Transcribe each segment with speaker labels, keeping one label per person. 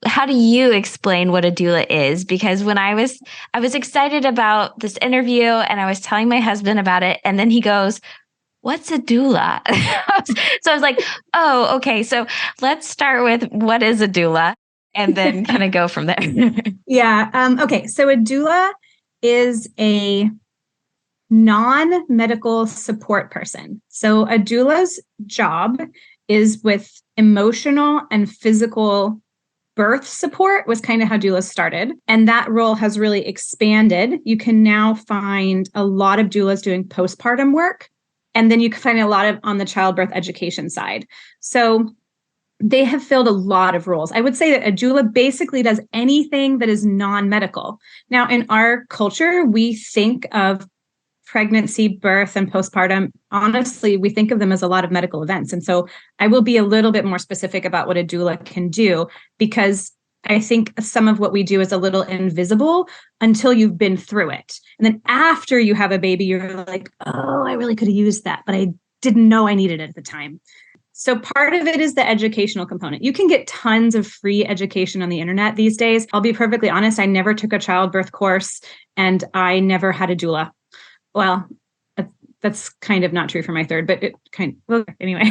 Speaker 1: how do you explain what a doula is? Because when I was excited about this interview and I was telling my husband about it, and then he goes, "What's a doula?" So I was like, "Oh, okay. So let's start with what is a doula and then kind of go from there."
Speaker 2: Yeah. Okay. So a doula is a non-medical support person. So a doula's job is with emotional and physical birth support was kind of how doulas started. And that role has really expanded. You can now find a lot of doulas doing postpartum work. And then you can find a lot of on the childbirth education side. So they have filled a lot of roles. I would say that a doula basically does anything that is non-medical. Now, in our culture, we think of pregnancy, birth, and postpartum, honestly, we think of them as a lot of medical events. And so I will be a little bit more specific about what a doula can do, because I think some of what we do is a little invisible until you've been through it. And then after you have a baby, you're like, oh, I really could have used that, but I didn't know I needed it at the time. So part of it is the educational component. You can get tons of free education on the internet these days. I'll be perfectly honest, I never took a childbirth course and I never had a doula. Well, that's kind of not true for my third, but anyway,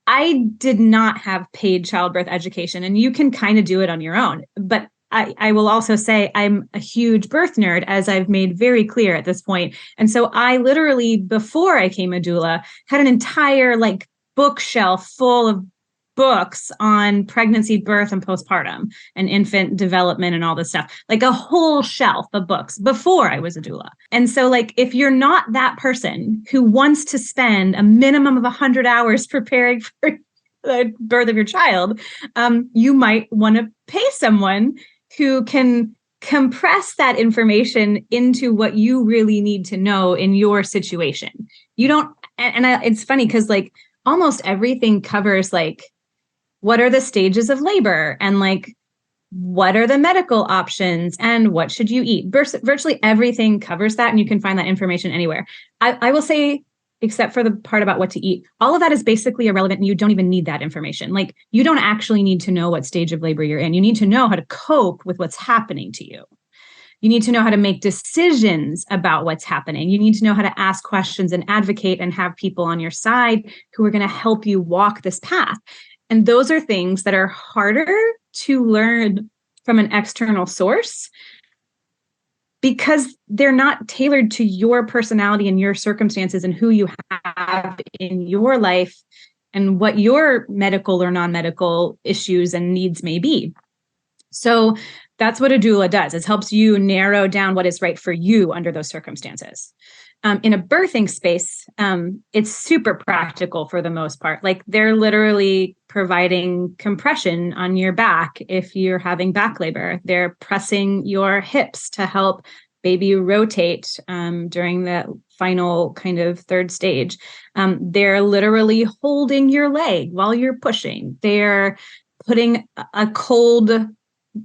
Speaker 2: I did not have paid childbirth education, and you can kind of do it on your own. But I will also say I'm a huge birth nerd, as I've made very clear at this point. And so I literally, before I came a doula, had an entire bookshelf full of books on pregnancy, birth, and postpartum and infant development and all this stuff, like a whole shelf of books before I was a doula. And so if you're not that person who wants to spend a minimum of 100 hours preparing for the birth of your child, you might want to pay someone who can compress that information into what you really need to know in your situation. You don't, it's funny because almost everything covers what are the stages of labor and what are the medical options and what should you eat? Virtually everything covers that, and you can find that information anywhere. I will say, except for the part about what to eat, all of that is basically irrelevant, and you don't even need that information. You don't actually need to know what stage of labor you're in. You need to know how to cope with what's happening to you. You need to know how to make decisions about what's happening. You need to know how to ask questions and advocate and have people on your side who are going to help you walk this path. And those are things that are harder to learn from an external source because they're not tailored to your personality and your circumstances and who you have in your life and what your medical or non-medical issues and needs may be. So that's what a doula does. It helps you narrow down what is right for you under those circumstances. In a birthing space, it's super practical for the most part. They're literally providing compression on your back if you're having back labor. They're pressing your hips to help baby rotate during the final kind of third stage. They're literally holding your leg while you're pushing. They're putting a cold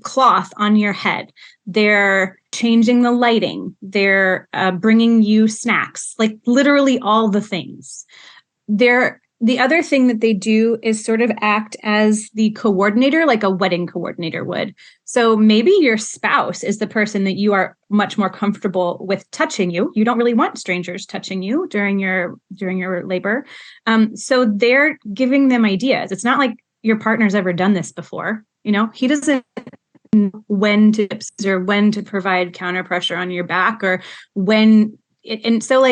Speaker 2: cloth on your head. They're changing the lighting. They're bringing you snacks, literally all the things. The other thing that they do is sort of act as the coordinator, like a wedding coordinator would. So maybe your spouse is the person that you are much more comfortable with touching you. You don't really want strangers touching you during your labor. So they're giving them ideas. It's not like your partner's ever done this before. He doesn't know when to or when to provide counter pressure on your back or when. And so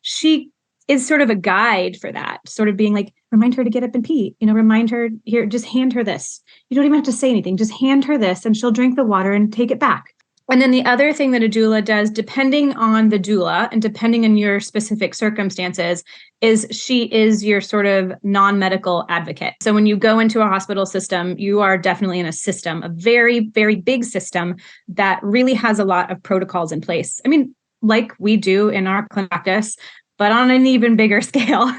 Speaker 2: she is sort of a guide for that, sort of being remind her to get up and pee, remind her here, just hand her this. You don't even have to say anything. Just hand her this and she'll drink the water and take it back. And then the other thing that a doula does, depending on the doula and depending on your specific circumstances, is she is your sort of non-medical advocate. So when you go into a hospital system, you are definitely in a system, a very, very big system that really has a lot of protocols in place. I mean, like we do in our practice, but on an even bigger scale.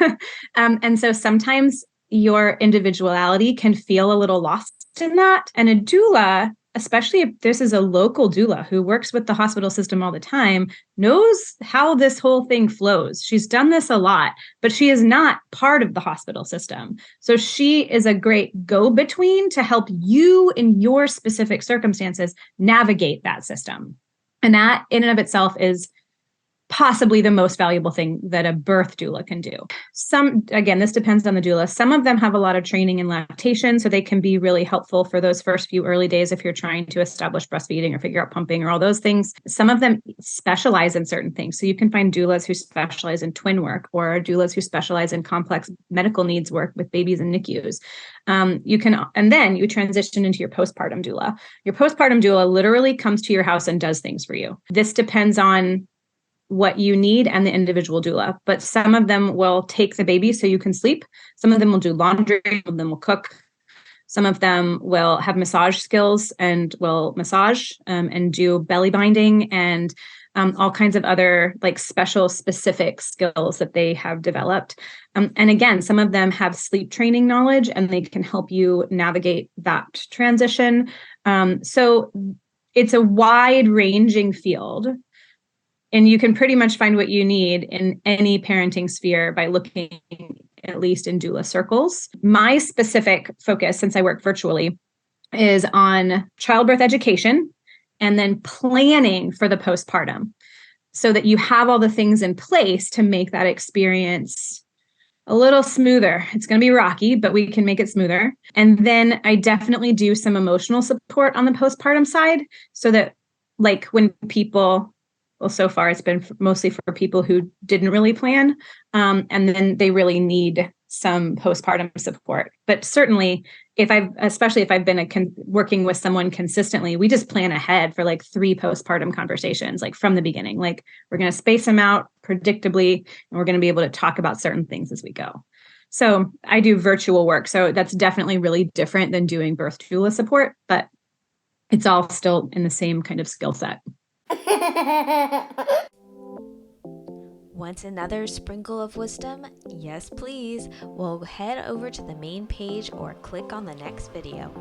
Speaker 2: And so sometimes your individuality can feel a little lost in that. And a doula especially if this is a local doula who works with the hospital system all the time, knows how this whole thing flows. She's done this a lot, but she is not part of the hospital system. So she is a great go-between to help you in your specific circumstances navigate that system. And that in and of itself is possibly the most valuable thing that a birth doula can do. Again, this depends on the doula. Some of them have a lot of training in lactation, so they can be really helpful for those first few early days if you're trying to establish breastfeeding or figure out pumping or all those things. Some of them specialize in certain things. So you can find doulas who specialize in twin work, or doulas who specialize in complex medical needs work with babies and NICUs. And then you transition into your postpartum doula. Your postpartum doula literally comes to your house and does things for you. This depends on what you need and the individual doula, but some of them will take the baby so you can sleep. Some of them will do laundry, some of them will cook. Some of them will have massage skills and will massage and do belly binding and all kinds of other like special specific skills that they have developed. And again, some of them have sleep training knowledge and they can help you navigate that transition. So it's a wide ranging field. And you can pretty much find what you need in any parenting sphere by looking at least in doula circles. My specific focus, since I work virtually, is on childbirth education and then planning for the postpartum so that you have all the things in place to make that experience a little smoother. It's going to be rocky, but we can make it smoother. And then I definitely do some emotional support on the postpartum side so that like when people... Well, so far it's been mostly for people who didn't really plan, and then they really need some postpartum support. But certainly, especially if I've been working with someone consistently, we just plan ahead for like 3 postpartum conversations, like from the beginning. Like we're going to space them out predictably, and we're going to be able to talk about certain things as we go. So I do virtual work, so that's definitely really different than doing birth doula support, but it's all still in the same kind of skill set.
Speaker 3: Want another sprinkle of wisdom? Yes, please. Well, head over to the main page or click on the next video.